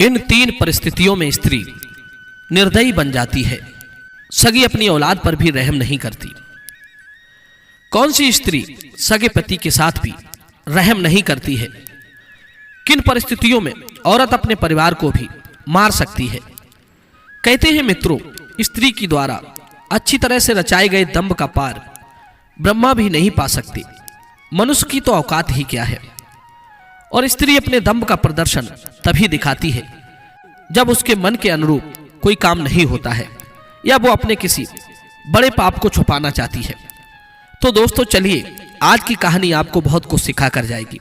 इन तीन परिस्थितियों में स्त्री निर्दयी बन जाती है, सगी अपनी औलाद पर भी रहम नहीं करती। कौन सी स्त्री सगे पति के साथ भी रहम नहीं करती है? किन परिस्थितियों में औरत अपने परिवार को भी मार सकती है? कहते हैं मित्रों, स्त्री की द्वारा अच्छी तरह से रचाए गए दंभ का पार ब्रह्मा भी नहीं पा सकते। मनुष्य की तो औकात ही क्या है। और स्त्री अपने दंभ का प्रदर्शन तभी दिखाती है जब उसके मन के अनुरूप कोई काम नहीं होता है या वो अपने किसी बड़े पाप को छुपाना चाहती है। तो दोस्तों चलिए, आज की कहानी आपको बहुत कुछ सिखा कर जाएगी।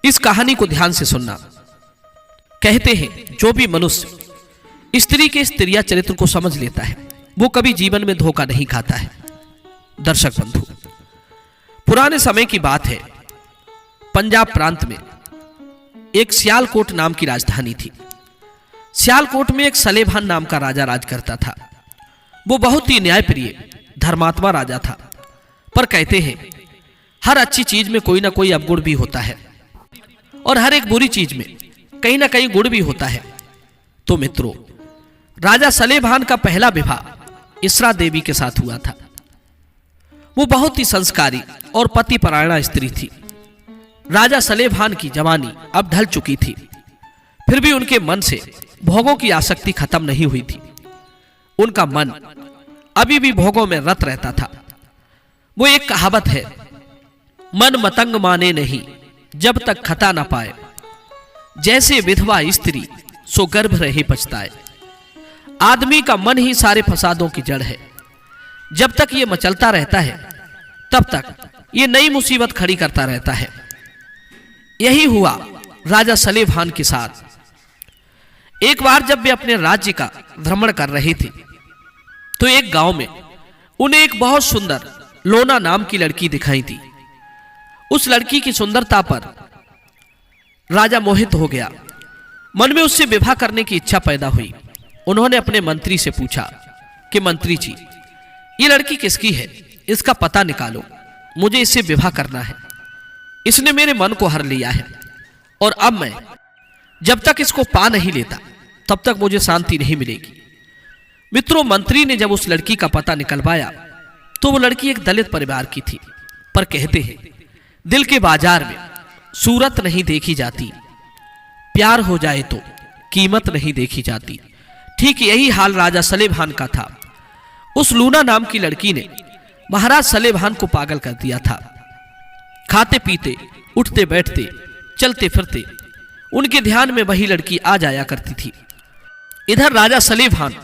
इस कहानी को ध्यान से सुनना। कहते हैं जो भी मनुष्य स्त्री के स्त्रीया चरित्र को समझ लेता है वो कभी जीवन में धोखा नहीं खाता है। दर्शक बंधु, पुराने समय की बात है, पंजाब प्रांत में एक सियालकोट नाम की राजधानी थी। सियालकोट में एक सलेभान नाम का राजा राज करता था। वो बहुत ही न्यायप्रिय धर्मात्मा राजा था, पर कहते हैं हर अच्छी चीज में कोई ना कोई अवगुण भी होता है और हर एक बुरी चीज में कहीं ना कहीं गुण भी होता है। तो मित्रों, राजा सलेभान का पहला विवाह इसरा देवी के साथ हुआ था। वो बहुत ही संस्कारी और पतिपरायणा स्त्री थी। राजा सलेभान की जवानी अब ढल चुकी थी, फिर भी उनके मन से भोगों की आसक्ति खत्म नहीं हुई थी। उनका मन अभी भी भोगों में रत रहता था। वो एक कहावत है, मन मतंग माने नहीं जब तक खता न पाए, जैसे विधवा स्त्री सो गर्भ रहे पछताए। आदमी का मन ही सारे फसादों की जड़ है। जब तक ये मचलता रहता है तब तक ये नई मुसीबत खड़ी करता रहता है। यही हुआ राजा सलेभान के साथ। एक बार जब वे अपने राज्य का भ्रमण कर रहे थे तो एक गांव में उन्हें एक बहुत सुंदर लोना नाम की लड़की दिखाई दी। उस लड़की की सुंदरता पर राजा मोहित हो गया। मन में उससे विवाह करने की इच्छा पैदा हुई। उन्होंने अपने मंत्री से पूछा कि मंत्री जी, ये लड़की किसकी है? इसका पता निकालो, मुझे इससे विवाह करना है। इसने मेरे मन को हर लिया है और अब मैं जब तक इसको पा नहीं लेता तब तक मुझे शांति नहीं मिलेगी। मित्रों, मंत्री ने जब उस लड़की का पता निकलवाया तो वो लड़की एक दलित परिवार की थी। पर कहते हैं दिल के बाजार में सूरत नहीं देखी जाती, प्यार हो जाए तो कीमत नहीं देखी जाती। ठीक यही हाल राजा सलेभान का था। उस लूना नाम की लड़की ने महाराज सलेभान को पागल कर दिया था। खाते पीते, उठते बैठते, चलते फिरते उनके ध्यान में वही लड़की आ जाया करती थी। इधर राजा सलेभान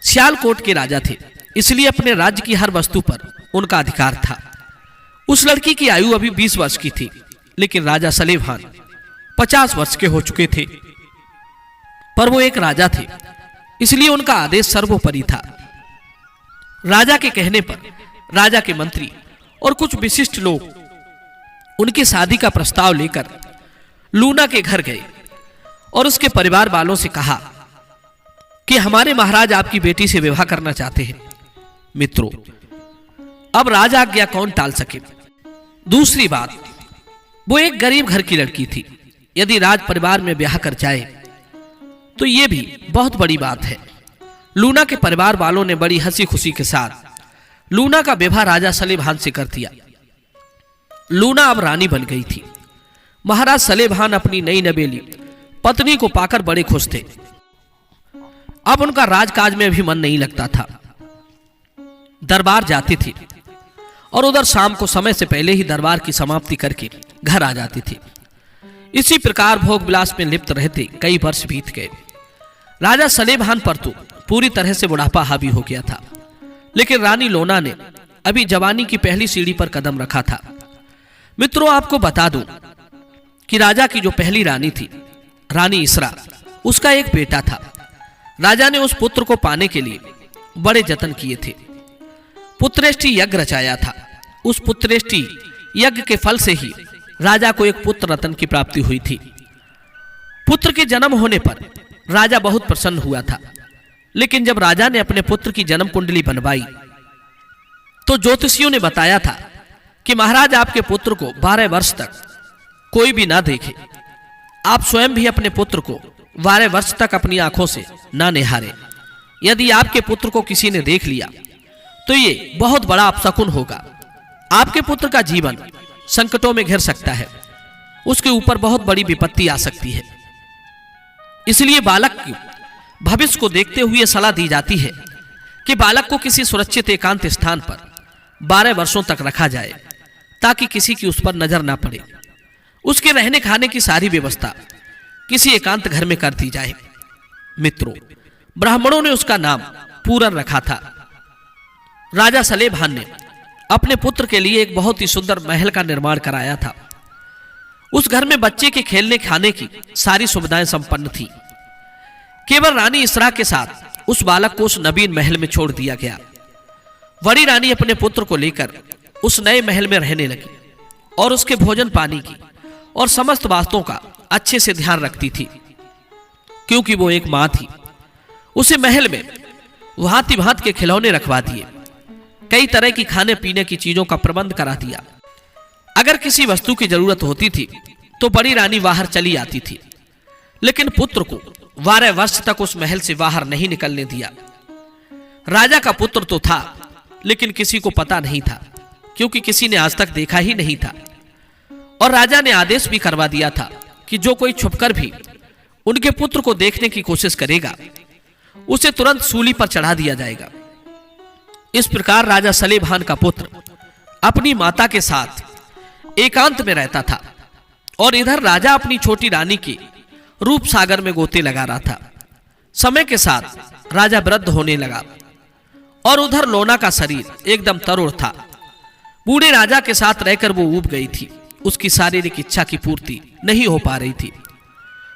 सियालकोट के राजा थे, इसलिए अपने राज्य की हर वस्तु पर उनका अधिकार था। उस लड़की की आयु अभी 20 वर्ष की थी, लेकिन राजा सलेभान 50 वर्ष के हो चुके थे। पर वो एक राजा थे, इसलिए उनका आदेश सर्वोपरि था। राजा के कहने पर राजा के मंत्री और कुछ विशिष्ट लोग उनकी शादी का प्रस्ताव लेकर लूना के घर गए और उसके परिवार वालों से कहा कि हमारे महाराज आपकी बेटी से विवाह करना चाहते हैं। मित्रों, अब राजा आज्ञा कौन टाल सके? दूसरी बात, वो एक गरीब घर की लड़की थी। यदि राज परिवार में ब्याह कर जाए तो यह भी बहुत बड़ी बात है। लूना के परिवार वालों ने बड़ी हंसी खुशी के साथ लूना का विवाह राजा सलेभान से कर दिया। लूना अब रानी बन गई थी। महाराज सलेभान अपनी नई नवेली पत्नी को पाकर बड़े खुश थे। अब उनका राजकाज में भी मन नहीं लगता था। दरबार जाती थी और उधर शाम को समय से पहले ही दरबार की समाप्ति करके घर आ जाती थी। इसी प्रकार भोग विलास में लिप्त रहते कई वर्ष बीत गए। राजा सलेभान पर तो पूरी तरह से बुढ़ापा हावी हो गया था, लेकिन रानी लोना ने अभी जवानी की पहली सीढ़ी पर कदम रखा था। मित्रों, आपको बता दूं कि राजा की जो पहली रानी थी, रानी इसरा, उसका एक बेटा था। राजा ने उस पुत्र को पाने के लिए बड़े जतन किए थे। पुत्रेष्टि यज्ञ रचाया था। उस पुत्रेष्टि यज्ञ के फल से ही राजा को एक पुत्र रत्न की प्राप्ति हुई थी। पुत्र के जन्म होने पर राजा बहुत प्रसन्न हुआ था, लेकिन जब राजा ने अपने पुत्र की जन्म कुंडली बनवाई तो ज्योतिषियों ने बताया था कि महाराज आपके पुत्र को 12 वर्ष तक कोई भी ना देखे। आप स्वयं भी अपने पुत्र को 12 वर्ष तक अपनी आंखों से ना निहारे। यदि आपके पुत्र को किसी ने देख लिया तो ये बहुत बड़ा अपशकुन होगा। आपके पुत्र का जीवन संकटों में घिर सकता है, उसके ऊपर बहुत बड़ी विपत्ति आ सकती है। इसलिए बालक की भविष्य को देखते हुए सलाह दी जाती है कि बालक को किसी सुरक्षित एकांत स्थान पर 12 वर्षों तक रखा जाए ताकि किसी की उस पर नजर ना पड़े। उसके रहने खाने की सारी व्यवस्था किसी एकांत घर में कर दी जाए। मित्रों, ब्राह्मणों ने उसका नाम पूरन रखा था। राजा सलेभान ने अपने पुत्र के लिए एक बहुत ही सुंदर महल का निर्माण कराया था। उस घर में बच्चे के खेलने खाने की सारी सुविधाएं संपन्न थी। केवल रानी इसरा के साथ उस बालक को उस नवीन महल में छोड़ दिया गया। बड़ी रानी अपने पुत्र को लेकर उस नए महल में रहने लगी और उसके भोजन पानी की और समस्त बातों का अच्छे से ध्यान रखती थी, क्योंकि वो एक मां थी। उसे महल में भांति भांति के खिलौने रखवा दिए, कई तरह की खाने पीने की चीजों का प्रबंध करा दिया। अगर किसी वस्तु की जरूरत होती थी तो बड़ी रानी बाहर चली आती थी, लेकिन पुत्र को 12 वर्ष तक उस महल से बाहर नहीं निकलने दिया। राजा का पुत्र तो था, लेकिन किसी को पता नहीं था, क्योंकि किसी ने आज तक देखा ही नहीं था। और राजा ने आदेश भी करवा दिया था कि जो कोई छुपकर भी उनके पुत्र को देखने की कोशिश करेगा उसे तुरंत सूली पर चढ़ा दिया जाएगा। इस प्रकार राजा सलेभान का पुत्र अपनी माता के साथ एकांत में रहता था और इधर राजा अपनी छोटी रानी के रूप सागर में गोते लगा रहा था। समय के साथ राजा वृद्ध होने लगा और उधर लोना का शरीर एकदम तरुण था। बूढ़े राजा के साथ रहकर वो ऊब गई थी। उसकी शारीरिक इच्छा की पूर्ति नहीं हो पा रही थी।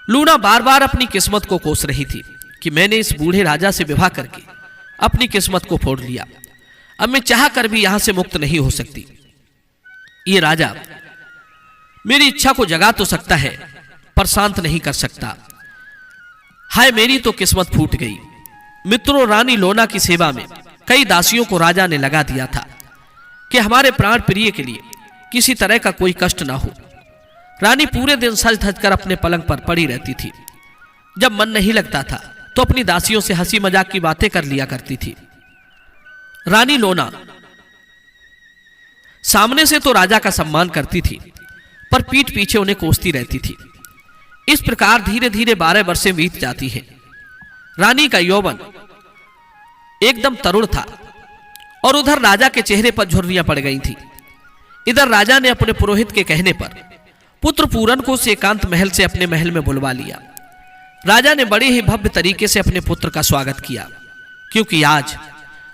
लूना बार बार अपनी किस्मत को कोस रही थी कि मैंने इस बूढ़े राजा से विवाह करके अपनी किस्मत को फोड़ लिया। अब मैं चाह कर भी यहां से मुक्त नहीं हो सकती। ये राजा मेरी इच्छा को जगा तो सकता है, पर शांत नहीं कर सकता। हाय, मेरी तो किस्मत फूट गई। मित्रों, रानी लोना की सेवा में कई दासियों को राजा ने लगा दिया था कि हमारे प्राण प्रिय के लिए किसी तरह का कोई कष्ट ना हो। रानी पूरे दिन सज धज कर अपने पलंग पर पड़ी रहती थी। जब मन नहीं लगता था तो अपनी दासियों से हंसी मजाक की बातें कर लिया करती थी। रानी लोना सामने से तो राजा का सम्मान करती थी, पर पीठ पीछे उन्हें कोसती रहती थी। इस प्रकार धीरे धीरे 12 वर्षें बीत जाती हैं। रानी का यौवन एकदम तरुण था और उधर राजा के चेहरे पर झुर्रियां पड़ गई थी। इधर राजा ने अपने पुरोहित के कहने पर पुत्र पूरन को उस एकांत महल से अपने महल में बुलवा लिया। राजा ने बड़े ही भव्य तरीके से अपने पुत्र का स्वागत किया, क्योंकि आज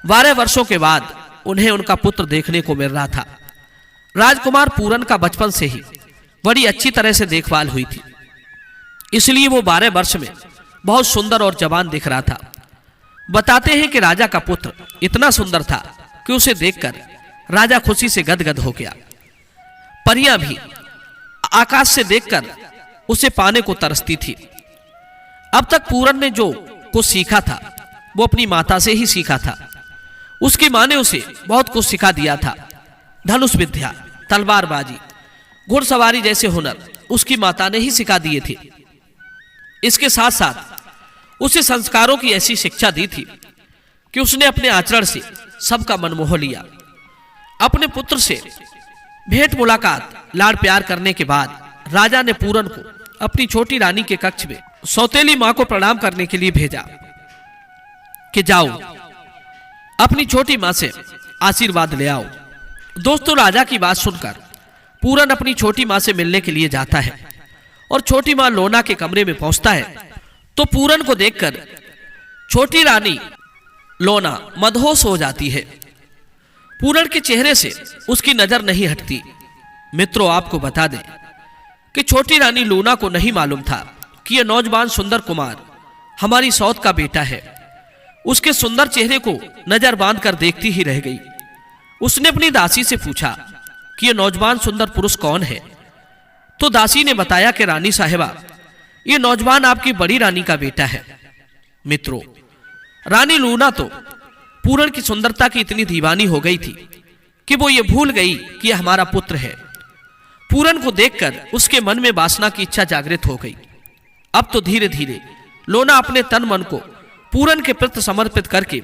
12 वर्षों के बाद उन्हें उनका पुत्र देखने को मिल रहा था। राजकुमार पूरन का बचपन से ही बड़ी अच्छी तरह से देखभाल हुई थी, इसलिए वो 12 वर्ष में बहुत सुंदर और जवान दिख रहा था। बताते हैं कि राजा का पुत्र इतना सुंदर था कि उसे देखकर राजा खुशी से गदगद हो गया। परियां भी आकाश से देखकर उसे पाने को तरसती थी। अब तक पूरन ने जो कुछ सीखा था वो अपनी माता से ही सीखा था। उसकी मां ने उसे बहुत कुछ सिखा दिया था। धनुष विद्या, तलवारबाजी, घुड़सवारी जैसे हुनर उसकी माता ने ही सिखा दिए थे। इसके साथ साथ उसे संस्कारों की ऐसी शिक्षा दी थी कि उसने अपने आचरण से सबका मन मोह लिया। अपने पुत्र से भेंट मुलाकात, लाड़ प्यार करने के बाद राजा ने पूरन को अपनी छोटी रानी के कक्ष में सौतेली मां को प्रणाम करने के लिए भेजा कि जाओ अपनी छोटी मां से आशीर्वाद ले आओ। दोस्तों, राजा की बात सुनकर पूरन अपनी छोटी मां से मिलने के लिए जाता है और छोटी मां लोना के कमरे में पहुंचता है तो पूरन को देखकर छोटी रानी लोना मदहोश हो जाती है। पूरन के चेहरे से उसकी नजर नहीं हटती। मित्रों, आपको बता दें कि छोटी रानी लोना को नहीं मालूम था कि यह नौजवान सुंदर कुमार हमारी सौत का बेटा है। उसके सुंदर चेहरे को नजर बांधकर देखती ही रह गई। उसने अपनी दासी से पूछा कि यह नौजवान सुंदर पुरुष कौन है, तो दासी ने बताया कि रानी साहिबा, यह नौजवान आपकी बड़ी रानी का बेटा है। मित्रों, रानी लूना तो पूरन की सुंदरता की इतनी दीवानी हो गई थी कि वो ये भूल गई कि यह हमारा पुत्र है। पूरन को देखकर उसके मन में वासना की इच्छा जागृत हो गई। अब तो धीरे धीरे लोना अपने तन मन को पूरन के प्रति समर्पित करके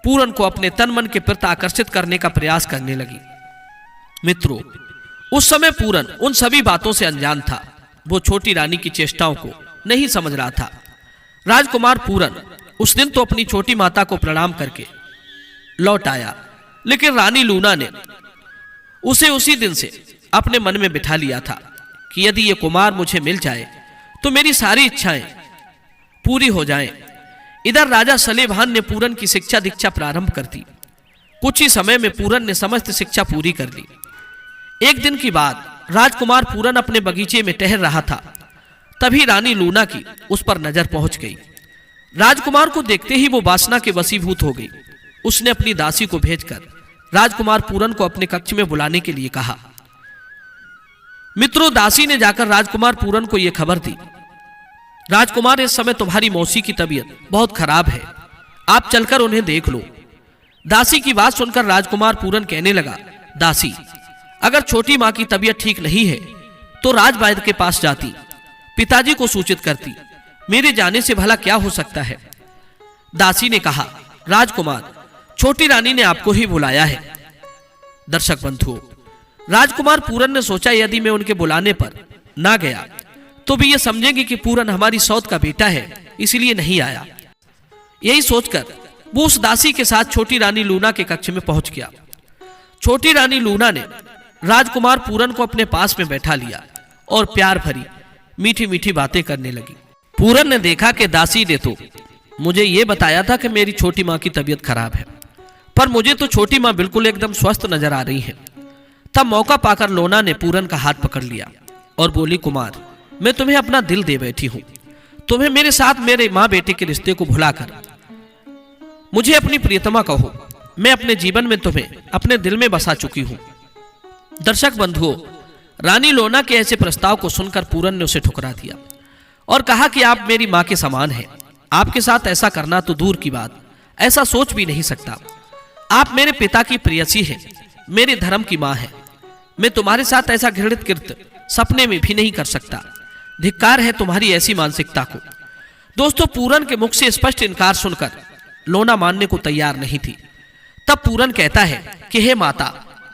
पूरन को अपने तन मन के प्रति आकर्षित करने का प्रयास करने लगी। मित्रों, उस समय पूरन उन सभी बातों से अनजान था। वो छोटी रानी की चेष्टाओं को नहीं समझ रहा था। राजकुमार पूरन उस दिन तो अपनी छोटी माता को प्रणाम करके लौट आया, लेकिन रानी लूना ने उसे उसी दिन से अपने मन में बिठा लिया था कि यदि ये कुमार मुझे मिल जाए तो मेरी सारी इच्छाएं पूरी हो जाएं। इधर राजा सलेभान ने पूरन की शिक्षा दीक्षा प्रारंभ कर दी। कुछ ही समय में पूरन ने समस्त शिक्षा पूरी कर ली। एक दिन की बात, राजकुमार पूरन अपने बगीचे में टहल रहा था। तभी रानी लूना की उस पर नजर पहुंच गई। राजकुमार को देखते ही वो वासना के वशीभूत हो गई। उसने अपनी दासी को भेजकर राजकुमार पूरन को अपने कक्ष में बुलाने के लिए कहा। मित्रों, दासी ने जाकर राजकुमार पूरन को यह खबर दी, राजकुमार, इस समय तुम्हारी मौसी की तबीयत बहुत खराब है, आप चलकर उन्हें देख लो। दासी की बात सुनकर राजकुमार पूरन कहने लगा, दासी, अगर छोटी मां की तबीयत ठीक नहीं है तो राजवैद्य के पास जाती, पिताजी को सूचित करती, मेरे जाने से भला क्या हो सकता है। दासी ने कहा, राजकुमार, छोटी रानी ने आपको ही बुलाया है। दर्शक बंधुओं, राजकुमार पूरन ने सोचा यदि मैं उनके बुलाने पर ना गया तो भी ये समझेंगे कि पूरन हमारी सौत का बेटा है, इसलिए नहीं आया। यही सोचकर वो उस दासी के साथ छोटी रानी लूना के कक्ष में पहुंच गया। छोटी रानी लूना ने राजकुमार पूरन को अपने पास में बैठा लिया और प्यार भरी मीठी मीठी बातें करने लगी। पूरन ने देखा कि दासी ने तो मुझे ये बताया था कि मेरी छोटी मां की तबीयत खराब है, पर मुझे तो छोटी मां बिल्कुल एकदम स्वस्थ नजर आ रही है। तब मौका पाकर लोना ने पूरन का हाथ पकड़ लिया और बोली, कुमार, मैं तुम्हें अपना दिल दे बैठी हूं। तुम्हें मेरे साथ मेरे मां बेटे के रिश्ते को भुलाकर मुझे अपनी प्रियतमा कहो। मैं अपने जीवन में तुम्हें अपने दिल में बसा चुकी हूं। दर्शक बंधुओं, रानी लोना के ऐसे प्रस्ताव को सुनकर पूरन ने उसे ठुकरा दिया और कहा कि आप मेरी मां के समान हैं, आपके साथ ऐसा करना तो दूर की बात, ऐसा सोच भी नहीं सकता। आप मेरे पिता की प्रेयसी हैं, मेरे धर्म की मां हैं। मैं तुम्हारे साथ ऐसा घृणित कृत्य सपने में भी नहीं कर सकता। धिक्कार है तुम्हारी ऐसी मानसिकता को। दोस्तों, पूरन के मुख से स्पष्ट इनकार सुनकर लोना मानने को तैयार नहीं थी। तब पूरन कहता है कि हे माता,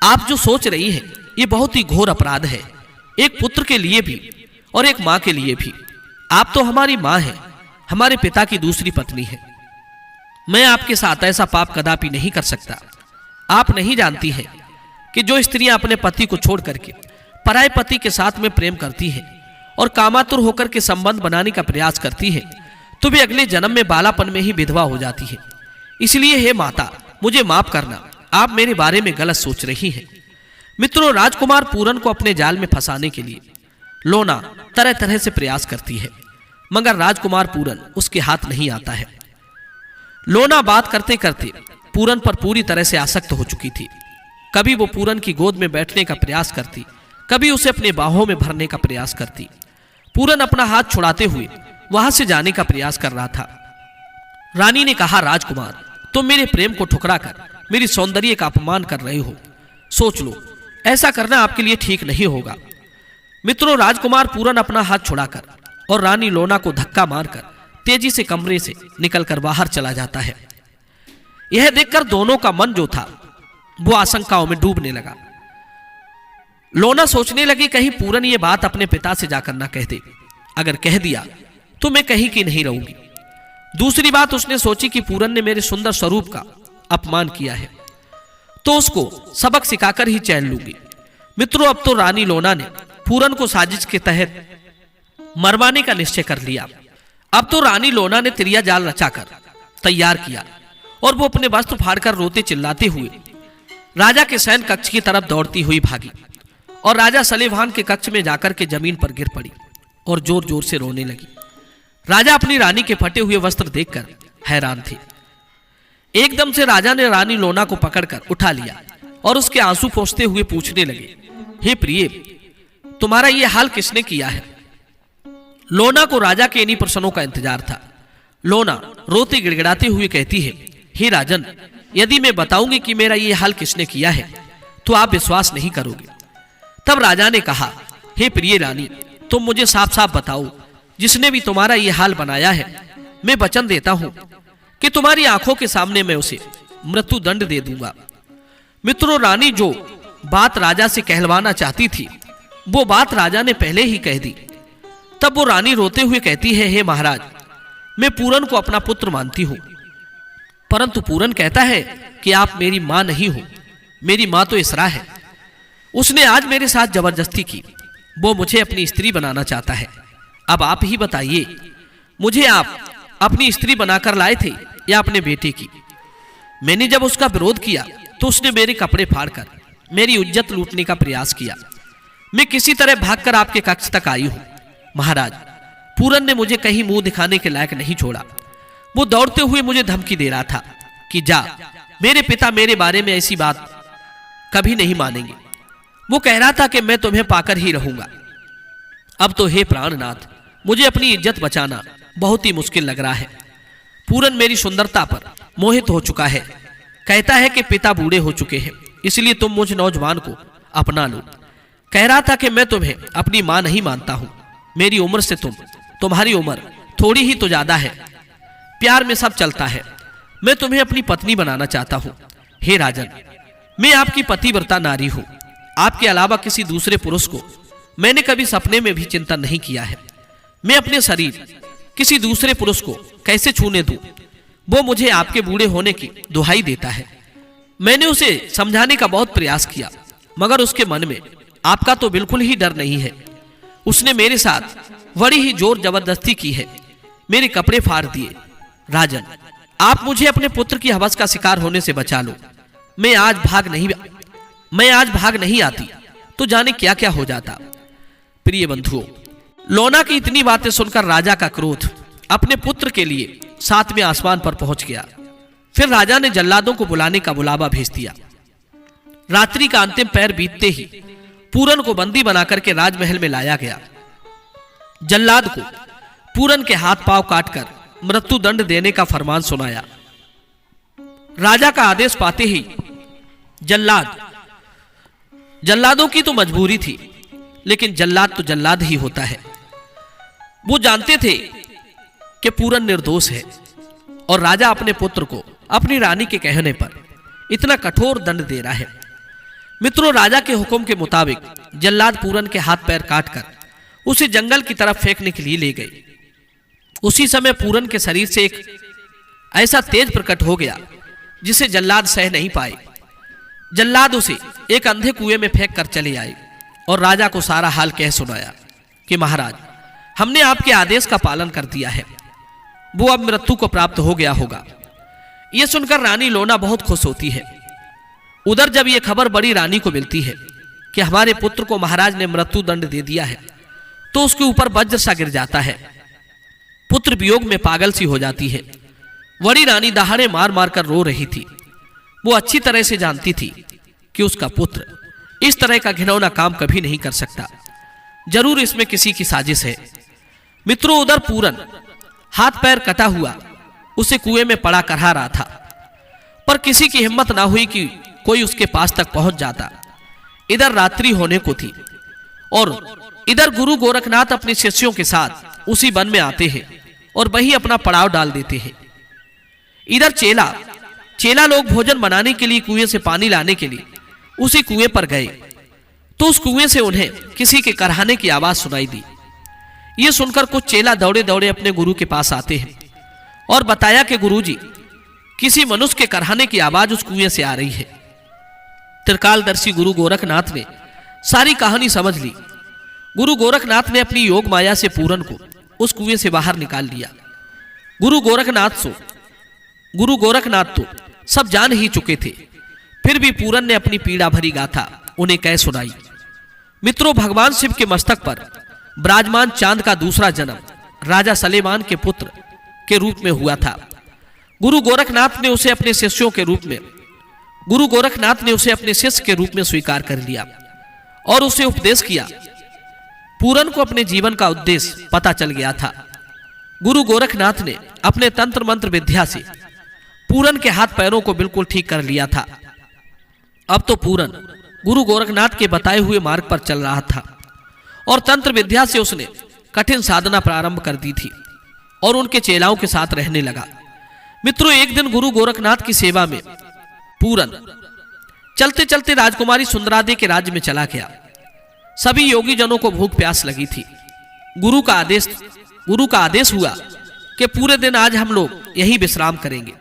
आप जो सोच रही हैं ये बहुत ही घोर अपराध है, एक पुत्र के लिए भी और एक मां के लिए भी। आप तो हमारी मां हैं, हमारे पिता की दूसरी पत्नी है। मैं आपके साथ ऐसा पाप कदापि नहीं कर सकता। आप नहीं जानती हैं कि जो स्त्रियां अपने पति को छोड़ करके पराये पति के साथ में प्रेम करती हैं और कामातुर होकर के संबंध बनाने का प्रयास करती हैं तो वे अगले जन्म में बालापन में ही विधवा हो जाती हैं। इसलिए हे माता, मुझे माफ करना, आप मेरे बारे में गलत सोच रही हैं। मित्रों, राजकुमार पूरन को अपने जाल में फंसाने के लिए लोना तरह तरह से प्रयास करती है, मगर राजकुमार पूरन उसके हाथ नहीं आता है। लोना बात करते करते पूरन पर पूरी तरह से आसक्त हो चुकी थी। कभी वो पूरन की गोद में बैठने का प्रयास करती, कभी उसे अपने बाहों में भरने का प्रयास करती। पूरन अपना हाथ छुड़ाते हुए वहां से जाने का प्रयास कर रहा था। रानी ने कहा, राजकुमार, तुम मेरे प्रेम को ठुकरा कर मेरी सौंदर्य का अपमान कर रहे हो। सोच लो, ऐसा करना आपके लिए ठीक नहीं होगा। मित्रों, राजकुमार पूरन अपना हाथ छुड़ाकर और रानी लोना को धक्का मारकर तेजी से कमरे से निकलकर बाहर चला जाता है। यह देखकर दोनों का मन जो था वो आशंकाओं में डूबने लगा। लोना सोचने लगी कहीं पूरन ये बात अपने पिता से जाकर ना कह दे। अगर कह दिया तो मैं कहीं की नहीं रहूंगी। दूसरी बात उसने सोची कि पूरन ने मेरे सुंदर स्वरूप का अपमान किया है तो उसको सबक सिखाकर ही चैन लूंगी। मित्रों, अब तो रानी लोना ने पूरन को साजिश के तहत मरवाने का निश्चय कर लिया। अब तो रानी लोना ने तिरिया जाल रचाकर तैयार किया और वो अपने वस्त्र फाड़कर रोते चिल्लाते हुए राजा के शयन कक्ष की तरफ दौड़ती हुई भागी और राजा सलेभान के कक्ष में जाकर के जमीन पर गिर पड़ी और जोर जोर से रोने लगी। राजा अपनी रानी के फटे हुए वस्त्र देखकर हैरान थे। एकदम से राजा ने रानी लोना को पकड़कर उठा लिया और उसके आंसू पोंछते हुए पूछने लगे, हे प्रिय, तुम्हारा ये हाल किसने किया है? लोना को राजा के इन्हीं प्रश्नों का इंतजार था। लोना रोते गिड़गिड़ाते हुए कहती है, हे राजन, यदि मैं बताऊंगी कि मेरा ये हाल किसने किया है तो आप विश्वास नहीं करोगे। तब राजा ने कहा, हे प्रिय रानी, तुम मुझे साफ साफ बताओ जिसने भी तुम्हारा ये हाल बनाया है, मैं वचन देता हूं कि तुम्हारी आंखों के सामने मैं उसे मृत्यु दंड दे दूंगा। मित्रों, रानी जो बात राजा से कहलवाना चाहती थी, वो बात राजा ने पहले ही कह दी। तब वो रानी रोते हुए कहती है, हे महाराज, मैं पूरन को अपना पुत्र मानती हूं, परंतु पूरन कहता है कि आप मेरी मां नहीं हो। मेरी मां तो इसरा है। उसने आज मेरे साथ जबरदस्ती की। वो मुझे अपनी स्त्री बनाना चाहता है। अब आप ही बताइए, मुझे आप अपनी स्त्री बनाकर लाए थे या अपने बेटे की? मैंने जब उसका विरोध किया तो उसने मेरे कपड़े फाड़कर मेरी इज्जत लूटने का प्रयास किया। मैं किसी तरह भागकर आपके कक्ष तक आई हूं। महाराज, पूरन ने मुझे कहीं मुंह दिखाने के लायक नहीं छोड़ा। वो दौड़ते हुए मुझे धमकी दे रहा था कि जा, मेरे पिता मेरे बारे में ऐसी बात कभी नहीं मानेंगे। वो कह रहा था कि मैं तुम्हें पाकर ही रहूंगा। अब तो हे प्राणनाथ, मुझे अपनी इज्जत बचाना बहुत ही मुश्किल लग रहा है। पूरन मेरी सुंदरता पर मोहित हो चुका है। कहता है कि पिता बूढ़े हो चुके हैं, इसलिए तुम मुझ नौजवान को अपना लो। कह रहा था कि मैं तुम्हें अपनी मां नहीं मानता हूं। मेरी उम्र से तुम्हारी उम्र थोड़ी ही तो ज्यादा है। प्यार में सब चलता है। मैं तुम्हें अपनी पत्नी बनाना चाहता हूं। हे राजन, मैं आपकी पतिव्रता नारी हूं। आपके अलावा किसी दूसरे पुरुष को मैंने कभी सपने में भी चिंतन नहीं किया है। मैं अपने शरीर किसी दूसरे पुरुष को कैसे छूने दूं? वो मुझे आपके बूढ़े होने की दुहाई देता है। मैंने उसे समझाने का बहुत प्रयास किया, मगर उसके मन में आपका तो बिल्कुल ही डर नहीं है। उसने मेरे साथ बड़ी ही जोर जबरदस्ती की है। मेरे कपड़े फाड़ दिए। राजन, आप मुझे अपने पुत्र की हवस का शिकार होने से बचा लो। मैं आज भाग नहीं आती तो जाने क्या क्या हो जाता। प्रिय बंधुओं, लोना की इतनी बातें सुनकर राजा का क्रोध अपने पुत्र के लिए 7वें आसमान पर पहुंच गया। फिर राजा ने जल्लादों को बुलाने का बुलावा भेज दिया। रात्रि का अंतिम पहर बीतते ही पूरन को बंदी बनाकर के राजमहल में लाया गया। जल्लाद को पूरन के हाथ पांव काटकर मृत्यु दंड देने का फरमान सुनाया। राजा का आदेश पाते ही जल्लादों की तो मजबूरी थी, लेकिन जल्लाद तो जल्लाद ही होता है। वो जानते थे कि पूरन निर्दोष है और राजा अपने पुत्र को अपनी रानी के कहने पर इतना कठोर दंड दे रहा है। मित्रों, राजा के हुक्म के मुताबिक जल्लाद पूरन के हाथ पैर काटकर उसे जंगल की तरफ फेंकने के लिए ले गए। उसी समय पूरन के शरीर से एक ऐसा तेज प्रकट हो गया जिसे जल्लाद सह नहीं पाए। जल्लाद उसे एक अंधे कुएं में फेंक कर चले आए और राजा को सारा हाल कह सुनाया कि महाराज, हमने आपके आदेश का पालन कर दिया है। वो अब मृत्यु को प्राप्त हो गया होगा। यह सुनकर रानी लोना बहुत खुश होती है। उधर जब यह खबर बड़ी रानी को मिलती है कि हमारे पुत्र को महाराज ने मृत्यु दंड दे दिया है, तो उसके ऊपर वज्र सा गिर जाता है। पुत्र वियोग में पागल सी हो जाती है। बड़ी रानी दहाड़े मार मार कर रो रही थी। वो अच्छी तरह से जानती थी कि उसका पुत्र इस तरह का घिनौना काम कभी नहीं कर सकता। जरूर इसमें किसी की साजिश है। मित्रों, उधर पूरन हाथ पैर कटा हुआ उसे कुएं में पड़ा करहा रहा था, पर किसी की हिम्मत ना हुई कि कोई उसके पास तक पहुंच जाता। इधर रात्रि होने को थी और इधर गुरु गोरखनाथ अपने शिष्यों के साथ उसी वन में आते हैं और वहीं अपना पड़ाव डाल देते हैं। इधर चेला लोग भोजन बनाने के लिए कुएं से पानी लाने के लिए उसी कुएं पर गए, तो उस कुएं से उन्हें किसी के करहाने की आवाज सुनाई दी। ये सुनकर कुछ चेला दौड़े दौड़े अपने गुरु के पास आते हैं और बताया कि गुरुजी, किसी मनुष्य के करहाने की आवाज उस कुएं से आ रही है। त्रिकालदर्शी गुरु गोरखनाथ ने सारी कहानी समझ ली। गुरु गोरखनाथ ने अपनी योग माया से पूरन को उस कुएं से बाहर निकाल लिया। गुरु गोरखनाथ तो सब जान ही चुके थे, फिर भी पूरन ने अपनी पीड़ा भरी गाथा उन्हें कह सुनाई। मित्रों, भगवान शिव के मस्तक पर विराजमान चांद का दूसरा जन्म राजा सलेमान के पुत्र के रूप में हुआ था। गुरु गोरखनाथ ने उसे अपने शिष्य के रूप में स्वीकार कर लिया और उसे उपदेश किया। पूरन को अपने जीवन का उद्देश्य पता चल गया था। गुरु गोरखनाथ ने अपने तंत्र मंत्र विद्या से पूरन के हाथ पैरों को बिल्कुल ठीक कर लिया था। अब तो पूरन गुरु गोरखनाथ के बताए हुए मार्ग पर चल रहा था और तंत्र विद्या से उसने कठिन साधना प्रारंभ कर दी थी और उनके चेलाओं के साथ रहने लगा। मित्रों, एक दिन गुरु गोरखनाथ की सेवा में पूरन चलते चलते राजकुमारी सुंदरादे के राज्य में चला गया। सभी योगी जनों को भूख प्यास लगी थी। गुरु का आदेश हुआ कि पूरे दिन आज हम लोग यहीं विश्राम करेंगे।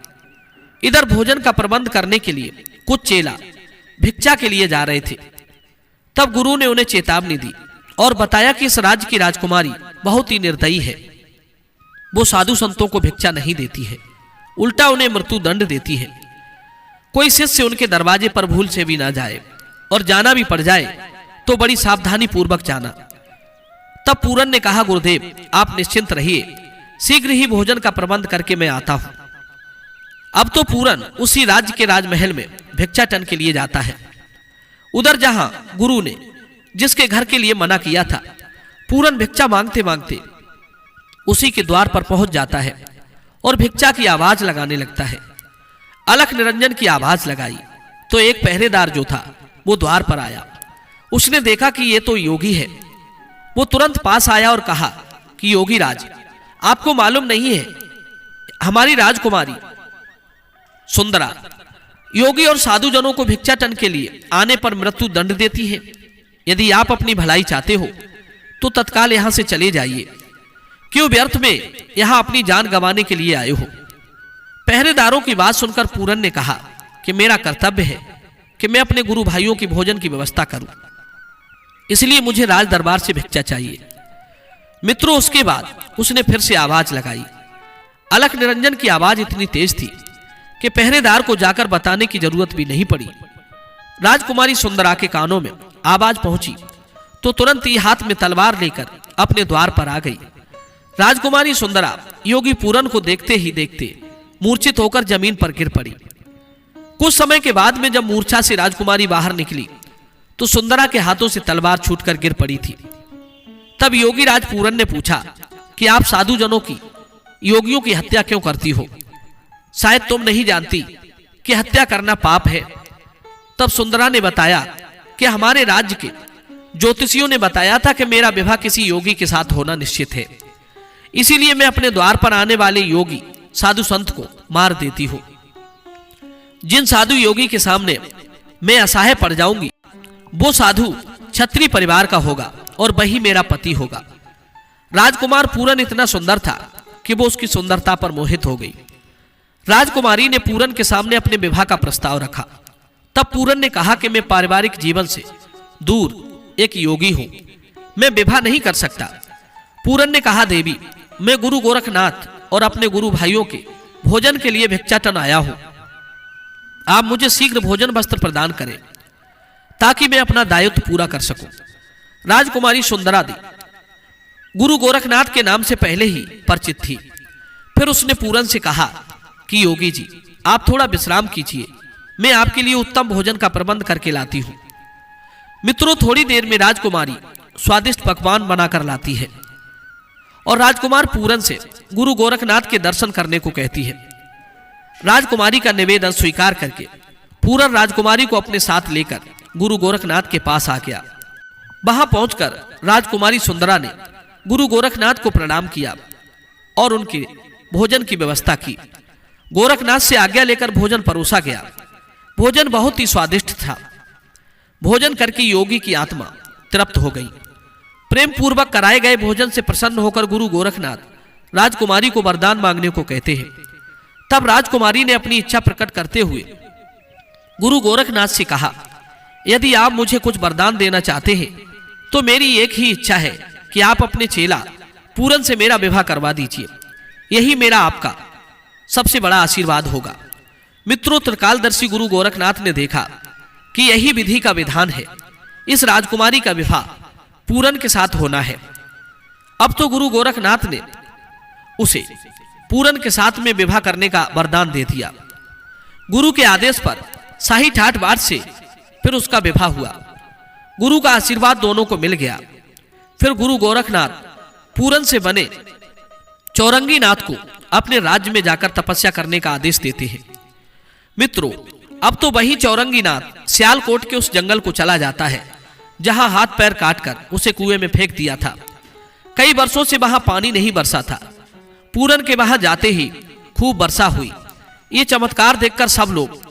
इधर भोजन का प्रबंध करने के लिए कुछ चेला भिक्षा के लिए जा रहे थे। तब गुरु ने उन्हें चेतावनी दी और बताया कि इस राज्य की राजकुमारी बहुत ही निर्दयी है। वो साधु संतों को भिक्षा नहीं देती है, उल्टा उन्हें मृत्यु दंड देती है। कोई शिष्य उनके दरवाजे पर भूल से भी ना जाए और जाना भी पड़ जाए तो बड़ी सावधानी पूर्वक जाना। तब पूरन ने कहा, गुरुदेव आप निश्चिंत रहिए, शीघ्र ही भोजन का प्रबंध करके मैं आता हूं। अब तो पूरन उसी राज्य के राजमहल में भिक्षाटन के लिए जाता है। उधर जहां गुरु ने जिसके घर के लिए मना किया था, पूरन भिक्षा मांगते मांगते उसी के द्वार पर पहुंच जाता है और भिक्षा की आवाज लगाने लगता है। अलख निरंजन की आवाज लगाई तो एक पहरेदार जो था वो द्वार पर आया। उसने देखा कि ये तो योगी है। वो तुरंत पास आया और कहा कि योगी राज, आपको मालूम नहीं है हमारी राजकुमारी सुंदरा योगी और साधु जनों को भिक्षाटन के लिए आने पर मृत्यु दंड देती है। यदि आप अपनी भलाई चाहते हो तो तत्काल यहां से चले जाइए, क्यों व्यर्थ में यहां अपनी जान गंवाने के लिए आए हो। पहरेदारों की बात सुनकर पूरन ने कहा कि मेरा कर्तव्य है कि मैं अपने गुरु भाइयों की भोजन की व्यवस्था करूं, इसलिए मुझे राज दरबार से भिक्षा चाहिए। मित्रों, उसके बाद उसने फिर से आवाज लगाई। अलख निरंजन की आवाज इतनी तेज थी कि पहरेदार को जाकर बताने की जरूरत भी नहीं पड़ी। राजकुमारी सुंदरा के कानों में आवाज पहुंची तो तुरंत ही हाथ में तलवार लेकर अपने द्वार पर आ गई। राजकुमारी सुंदरा योगी पूरन को देखते ही देखते मूर्छित होकर जमीन पर गिर पड़ी। कुछ समय के बाद में जब मूर्छा से राजकुमारी बाहर निकली तो सुंदरा के हाथों से तलवार छूटकर गिर पड़ी थी। तब योगी राज पूरन ने पूछा कि आप साधु जनों की, योगियों की हत्या क्यों करती हो? शायद तुम नहीं जानती कि हत्या करना पाप है। तब सुंदरा ने बताया कि हमारे राज्य के ज्योतिषियों ने बताया था कि मेरा विवाह किसी योगी के साथ होना निश्चित है, इसीलिए मैं अपने द्वार पर आने वाले योगी साधु संत को मार देती हूं। जिन साधु योगी के सामने मैं असहाय पड़ जाऊंगी वो साधु क्षत्रिय परिवार का होगा और वही मेरा पति होगा। राजकुमार पूरन इतना सुंदर था कि वो उसकी सुंदरता पर मोहित हो गई। राजकुमारी ने पूरन के सामने अपने विवाह का प्रस्ताव रखा। तब पूरन ने कहा कि मैं पारिवारिक जीवन से दूर एक योगी हूं, मैं विवाह नहीं कर सकता। पूरन ने कहा, देवी मैं गुरु गोरखनाथ और अपने गुरु भाइयों के भोजन के लिए भिक्षाटन आया हूं। आप मुझे शीघ्र भोजन वस्त्र प्रदान करें ताकि मैं अपना दायित्व पूरा कर सकूं। राजकुमारी सुंदरा दी गुरु गोरखनाथ के नाम से पहले ही परिचित थी। फिर उसने पूरन से कहा कि योगी जी आप थोड़ा विश्राम कीजिए, मैं आपके लिए उत्तम भोजन का प्रबंध करके लाती हूं। मित्रों, थोड़ी देर में राजकुमारी स्वादिष्ट पकवान बनाकर लाती है और राजकुमार पूरन से गुरु गोरखनाथ के दर्शन करने को कहती है। राजकुमारी का निवेदन स्वीकार करके पूरन राजकुमारी को अपने साथ लेकर गुरु गोरखनाथ के पास आ गया। वहां पहुंचकर राजकुमारी सुंदरा ने गुरु गोरखनाथ को प्रणाम किया और उनके भोजन की व्यवस्था की। गोरखनाथ से आज्ञा लेकर भोजन परोसा गया। भोजन बहुत ही स्वादिष्ट था। भोजन करके योगी की आत्मा तृप्त हो गई। प्रेम पूर्वक कराए गए भोजन से प्रसन्न होकर गुरु गोरखनाथ राजकुमारी को वरदान मांगने को कहते हैं। तब राजकुमारी ने अपनी इच्छा प्रकट करते हुए गुरु गोरखनाथ से कहा, यदि आप मुझे कुछ वरदान देना चाहते हैं तो मेरी एक ही इच्छा है कि आप अपने चेला पूरन से मेरा विवाह करवा दीजिए। यही मेरा आपका सबसे बड़ा आशीर्वाद होगा। मित्रों, त्रिकालदर्शी गुरु गोरखनाथ ने देखा कि यही विधि का विधान है। इस राजकुमारी का विवाह पूरन के साथ होना है। अब तो गुरु गोरखनाथ ने उसे पूरन के साथ में विवाह करने का वरदान दे दिया। गुरु के आदेश पर शाही ठाट बाट से फिर उसका विवाह हुआ। गुरु का आशीर्वाद दोनों को मिल गया। फिर गुरु गोरखनाथ पूरन से बने चौरंगी नाथ को अपने राज्य में जाकर तपस्या करने का आदेश देते हैं। मित्रों, अब तो वही चौरंगी नाथ सियालकोट के उस जंगल को चला जाता है जहां हाथ पैर काटकर उसे कुएं में फेंक दिया था। कई वर्षों से वहां पानी नहीं बरसा था। पूरन के वहां जाते ही खूब वर्षा हुई। ये चमत्कार देखकर सब लोग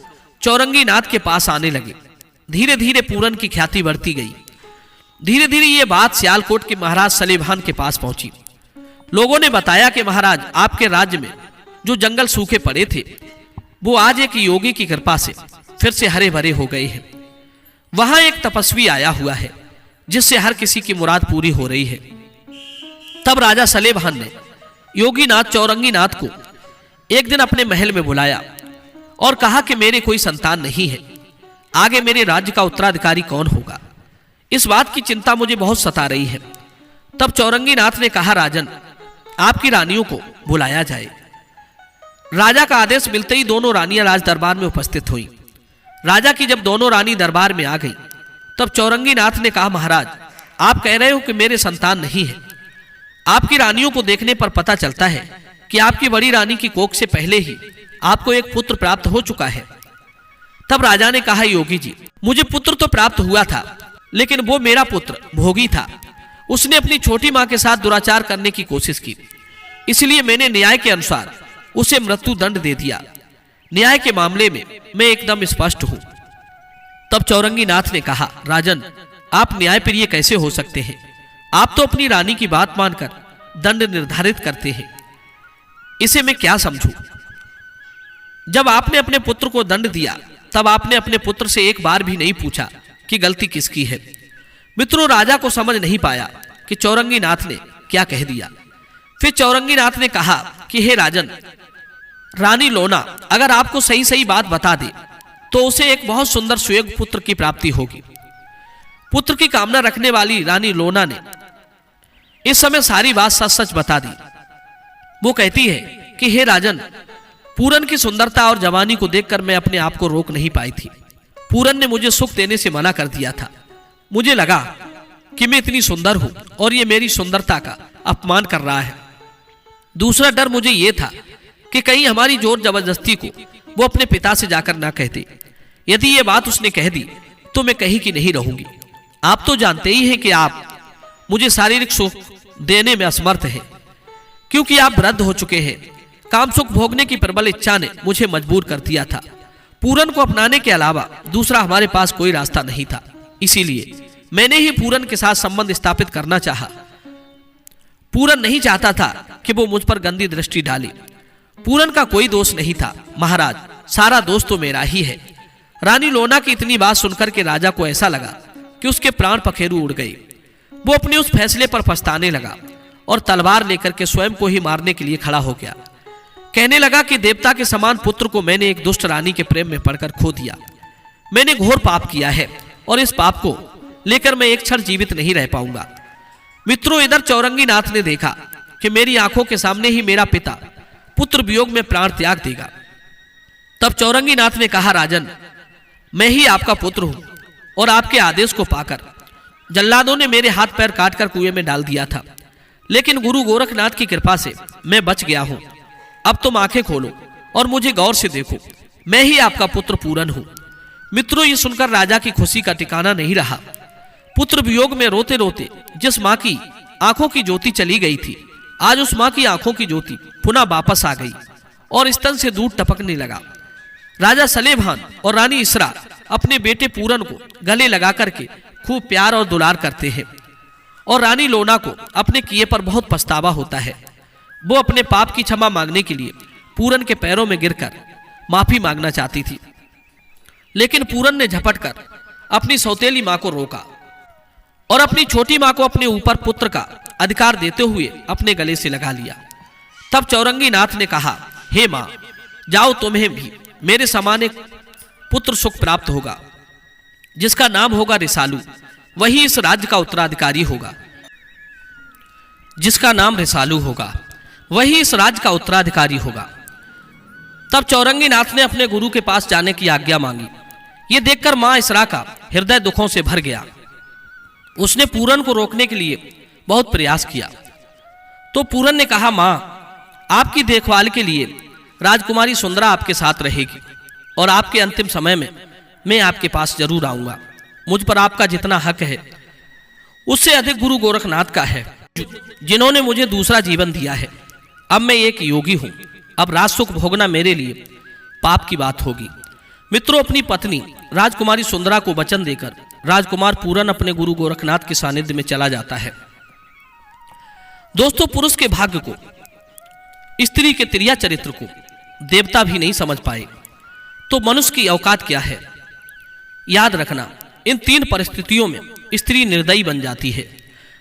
चौरंगी नाथ के पास आने लगे। धीरे धीरे पूरन की ख्याति बढ़ती गई। धीरे धीरे ये बात सियालकोट के महाराज सलेभान के पास पहुंची। लोगों ने बताया कि महाराज, आपके राज्य में जो जंगल सूखे पड़े थे वो आज एक योगी की कृपा से फिर से हरे भरे हो गए हैं। वहां एक तपस्वी आया हुआ है जिससे हर किसी की मुराद पूरी हो रही है। तब राजा सलेभान ने योगीनाथ चौरंगी नाथ को एक दिन अपने महल में बुलाया और कहा कि मेरे कोई संतान नहीं है, आगे मेरे राज्य का उत्तराधिकारी कौन होगा? इस बात की चिंता मुझे बहुत सता रही है। तब चौरंगी नाथ ने कहा, राजन, आपकी रानियों को बुलाया जाए। राजा का आदेश मिलते ही दोनों रानियां राज दरबार में उपस्थित हुई। राजा की जब दोनों रानी दरबार में आ गई तब चौरंगी नाथ ने कहा, महाराज, आप कह रहे हो कि मेरे संतान नहीं है। आपकी रानियों को देखने पर पता चलता है कि आपकी बड़ी रानी की कोख से पहले ही आपको एक पुत्र प्राप्त हो चुका है। तब राजा ने कहा, योगी जी, मुझे पुत्र तो प्राप्त हुआ था, लेकिन वो मेरा पुत्र भोगी था। उसने अपनी छोटी मां के साथ दुराचार करने की कोशिश की, इसलिए मैंने न्याय के अनुसार उसे मृत्यु दंड दे दिया। न्याय के मामले में मैं एकदम स्पष्ट हूं। तब चौरंगी नाथ ने कहा, राजन, आप न्याय प्रिय कैसे हो सकते हैं? आप तो अपनी रानी की बात मानकर दंड निर्धारित करते हैं। इसे मैं क्या समझूं? जब आपने अपने पुत्र को दंड दिया तब आपने अपने पुत्र से एक बार भी नहीं पूछा कि गलती किसकी है। मित्रों, राजा को समझ नहीं पाया कि चौरंगी नाथ ने क्या कह दिया। फिर चौरंगी नाथ ने कहा कि हे राजन, रानी लोना अगर आपको सही सही बात बता दे तो उसे एक बहुत सुंदर सुयोग्य पुत्र की प्राप्ति होगी। पुत्र की कामना रखने वाली रानी लोना ने इस समय सारी बात सच सच बता दी। वो कहती है कि हे राजन, पूरन की सुंदरता और जवानी को देखकर मैं अपने आप को रोक नहीं पाई थी। पूरन ने मुझे सुख देने से मना कर दिया था। मुझे लगा कि मैं इतनी सुंदर हूं और ये मेरी सुंदरता का अपमान कर रहा है। दूसरा डर मुझे ये था कि कहीं हमारी जोर जबरदस्ती को वो अपने पिता से जाकर ना कहते। यदि ये बात उसने कह दी तो मैं कहीं की नहीं रहूंगी। आप तो जानते ही हैं कि आप मुझे शारीरिक सुख देने में असमर्थ हैं, क्योंकि आप वृद्ध हो चुके हैं। काम सुख भोगने की प्रबल इच्छा ने मुझे मजबूर कर दिया था। पूरन को अपनाने के अलावा दूसरा हमारे पास कोई रास्ता नहीं था। इसीलिए मैंने ही पूरन के साथ संबंध स्थापित करना चाहा। पूरन नहीं चाहता था कि वो मुझ पर गंदी दृष्टि डाले। पूरन का कोई दोष नहीं था महाराज, सारा दोष तो मेरा ही है। रानी लोना की इतनी बात सुनकर के राजा को ऐसा लगा कि उसके प्राण पखेरु उड़ गए। वो अपने उस फैसले पर पछताने लगा और तलवार लेकर के स्वयं को ही मारने के लिए खड़ा हो गया। कहने लगा कि देवता के समान पुत्र को मैंने एक दुष्ट रानी के प्रेम में पड़कर खो दिया। मैंने घोर पाप किया है और इस पाप को लेकर मैं एक क्षण जीवित नहीं रह पाऊंगा। मित्रों, इधर चौरंगी नाथ ने देखा कि मेरी आंखों के सामने ही मेरा पिता पुत्र वियोग में प्राण त्याग देगा। तब चौरंगी नाथ ने कहा, राजन, मैं ही आपका पुत्र हूं और आपके आदेश को पाकर जल्लादों ने मेरे हाथ पैर काटकर कुएं में डाल दिया था, लेकिन गुरु गोरखनाथ की कृपा से मैं बच गया हूं। अब तुम आंखें खोलो और मुझे गौर से देखो, मैं ही आपका पुत्र पूरन हूं। मित्रों, ये सुनकर राजा की खुशी का ठिकाना नहीं रहा। पुत्र वियोग में रोते रोते जिस मां की आंखों की ज्योति चली गई थी, आज उस मां की आंखों की ज्योति पुनः वापस आ गई और स्तन से दूध टपकने लगा। राजा सलेभान और रानी इसरा अपने बेटे पूरन को गले लगा करके खूब प्यार और दुलार करते हैं और रानी लोना को अपने किए पर बहुत पछतावा होता है। वो अपने पाप की क्षमा मांगने के लिए पूरन के पैरों में गिरकर माफी मांगना चाहती थी, लेकिन पूरन ने झपटकर अपनी सौतेली मां को रोका और अपनी छोटी मां को अपने ऊपर पुत्र का अधिकार देते हुए अपने गले से लगा लिया। तब चौरंगी नाथ ने कहा, हे मां, जाओ, तुम्हें भी मेरे समान एक पुत्र सुख प्राप्त होगा, जिसका नाम होगा रिसालू। वही इस राज्य का उत्तराधिकारी होगा। जिसका नाम रिसालू होगा वही इस राज्य का उत्तराधिकारी होगा। तब चौरंगी नाथ ने अपने गुरु के पास जाने की आज्ञा मांगी। ये देखकर मां इसरा का हृदय दुखों से भर गया। उसने पूरन को रोकने के लिए बहुत प्रयास किया तो पूरन ने कहा, मां, आपकी देखभाल के लिए राजकुमारी सुंदरा आपके साथ रहेगी और आपके अंतिम समय में मैं आपके पास जरूर आऊंगा। मुझ पर आपका जितना हक है उससे अधिक गुरु गोरखनाथ का है। जिन्होंने मुझे दूसरा जीवन दिया है। अब मैं एक योगी हूं। अब राजसुख भोगना मेरे लिए पाप की बात होगी। मित्रों, अपनी पत्नी राजकुमारी सुंदरा को वचन देकर राजकुमार पूरन अपने गुरु गोरखनाथ के सानिध्य में चला जाता है। दोस्तों, पुरुष के भाग्य को, स्त्री के त्रिया चरित्र को देवता भी नहीं समझ पाए तो मनुष्य की औकात क्या है। याद रखना, इन 3 परिस्थितियों में स्त्री निर्दयी बन जाती है।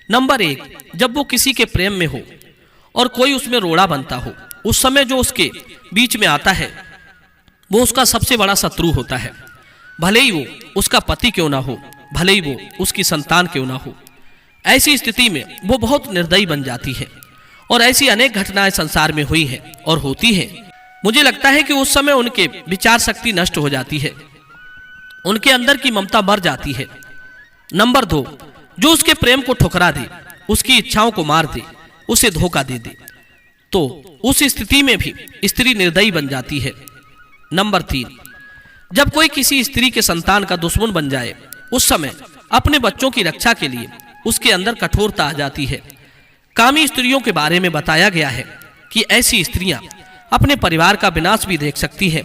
नंबर 1, जब वो किसी के प्रेम में हो और कोई उसमें रोड़ा बनता हो, उस समय जो उसके बीच में आता है वो उसका सबसे बड़ा शत्रु होता है। भले ही वो उसका पति क्यों ना हो, भले ही वो उसकी संतान क्यों ना हो। ऐसी स्थिति में वो बहुत निर्दयी बन जाती है और ऐसी अनेक घटनाएं संसार में हुई हैं और होती हैं। मुझे लगता है कि उस समय उनके विचार शक्ति नष्ट हो जाती है, उनके अंदर की ममता मर जाती है। नंबर 2, जो उसके प्रेम को ठुकरा दे, उसकी इच्छाओं को मार दे, उसे धोखा दे दे, तो उस स्थिति में भी स्त्री निर्दयी बन जाती है। नंबर 3, जब कोई किसी स्त्री के संतान का दुश्मन बन जाए, उस समय अपने बच्चों की रक्षा के लिए उसके अंदर कठोरता आ जाती है। कामी स्त्रियों के बारे में बताया गया है कि ऐसी स्त्रियां अपने परिवार का विनाश भी देख सकती हैं,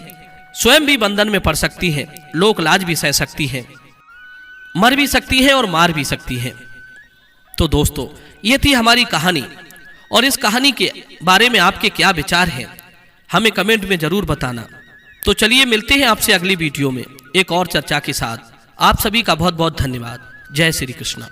स्वयं भी बंधन में पड़ सकती हैं, लोक लाज भी सह सकती हैं, मर भी सकती हैं और मार भी सकती हैं। तो दोस्तों, ये थी हमारी कहानी और इस कहानी के बारे में आपके क्या विचार हैं, हमें कमेंट में जरूर बताना। तो चलिए मिलते हैं आपसे अगली वीडियो में एक और चर्चा के साथ। आप सभी का बहुत बहुत धन्यवाद। जय श्री कृष्ण।